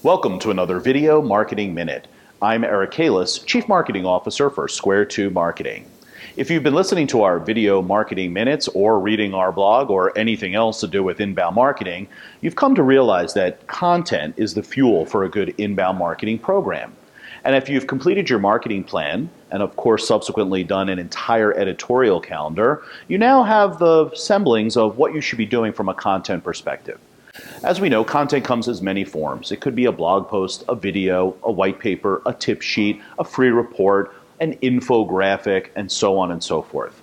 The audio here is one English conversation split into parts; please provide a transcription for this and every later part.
Welcome to another Video Marketing Minute. I'm Eric Kalis, Chief Marketing Officer for Square 2 Marketing. If you've been listening to our Video Marketing Minutes or reading our blog or anything else to do with inbound marketing, you've come to realize that content is the fuel for a good inbound marketing program. And if you've completed your marketing plan, and of course subsequently done an entire editorial calendar, you now have the semblance of what you should be doing from a content perspective. As we know, content comes as many forms. It could be a blog post, a video, a white paper, a tip sheet, a free report, an infographic, and so on and so forth.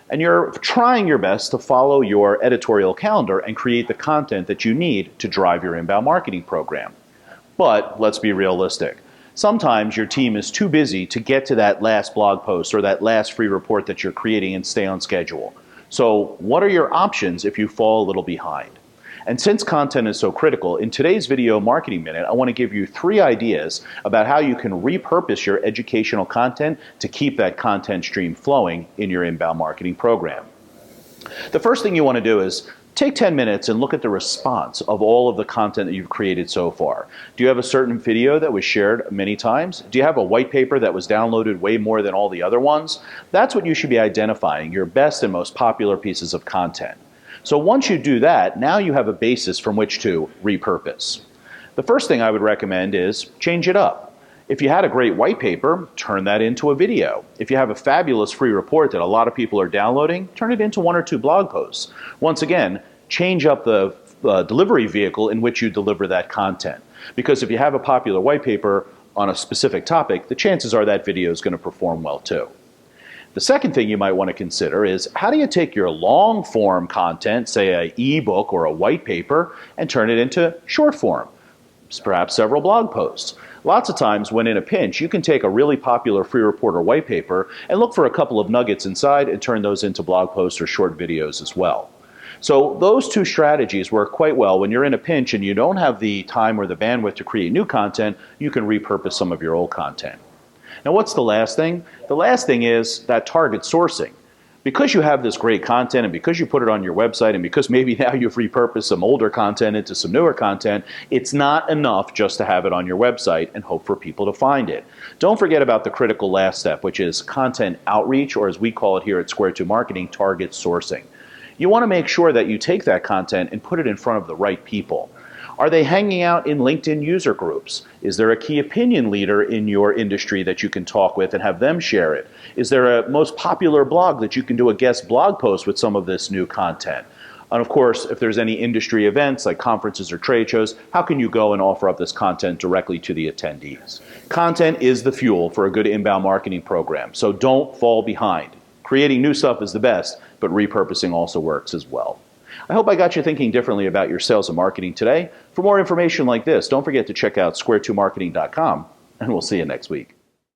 And you're trying your best to follow your editorial calendar and create the content that you need to drive your inbound marketing program. But let's be realistic. Sometimes your team is too busy to get to that last blog post or that last free report that you're creating and stay on schedule. So what are your options if you fall a little behind? And since content is so critical, in today's Video Marketing Minute, I want to give you 3 ideas about how you can repurpose your educational content to keep that content stream flowing in your inbound marketing program. The first thing you want to do is take 10 minutes and look at the response of all of the content that you've created so far. Do you have a certain video that was shared many times? Do you have a white paper that was downloaded way more than all the other ones? That's what you should be identifying, your best and most popular pieces of content. So once you do that, now you have a basis from which to repurpose. The first thing I would recommend is change it up. If you had a great white paper, turn that into a video. If you have a fabulous free report that a lot of people are downloading, turn it into 1 or 2 blog posts. Once again, change up the delivery vehicle in which you deliver that content. Because if you have a popular white paper on a specific topic, the chances are that video is going to perform well too. The second thing you might want to consider is how do you take your long form content, say an ebook or a white paper, and turn it into short form, perhaps several blog posts. Lots of times when in a pinch, you can take a really popular free report or white paper and look for a couple of nuggets inside and turn those into blog posts or short videos as well. So those 2 strategies work quite well. When you're in a pinch and you don't have the time or the bandwidth to create new content, you can repurpose some of your old content. Now what's the last thing? The last thing is that target sourcing. Because you have this great content and because you put it on your website and because maybe now you've repurposed some older content into some newer content, it's not enough just to have it on your website and hope for people to find it. Don't forget about the critical last step, which is content outreach, or as we call it here at Square 2 Marketing, target sourcing. You want to make sure that you take that content and put it in front of the right people. Are they hanging out in LinkedIn user groups? Is there a key opinion leader in your industry that you can talk with and have them share it? Is there a most popular blog that you can do a guest blog post with some of this new content? And of course, if there's any industry events like conferences or trade shows, how can you go and offer up this content directly to the attendees? Content is the fuel for a good inbound marketing program, so don't fall behind. Creating new stuff is the best, but repurposing also works as well. I hope I got you thinking differently about your sales and marketing today. For more information like this, don't forget to check out square2marketing.com, and we'll see you next week.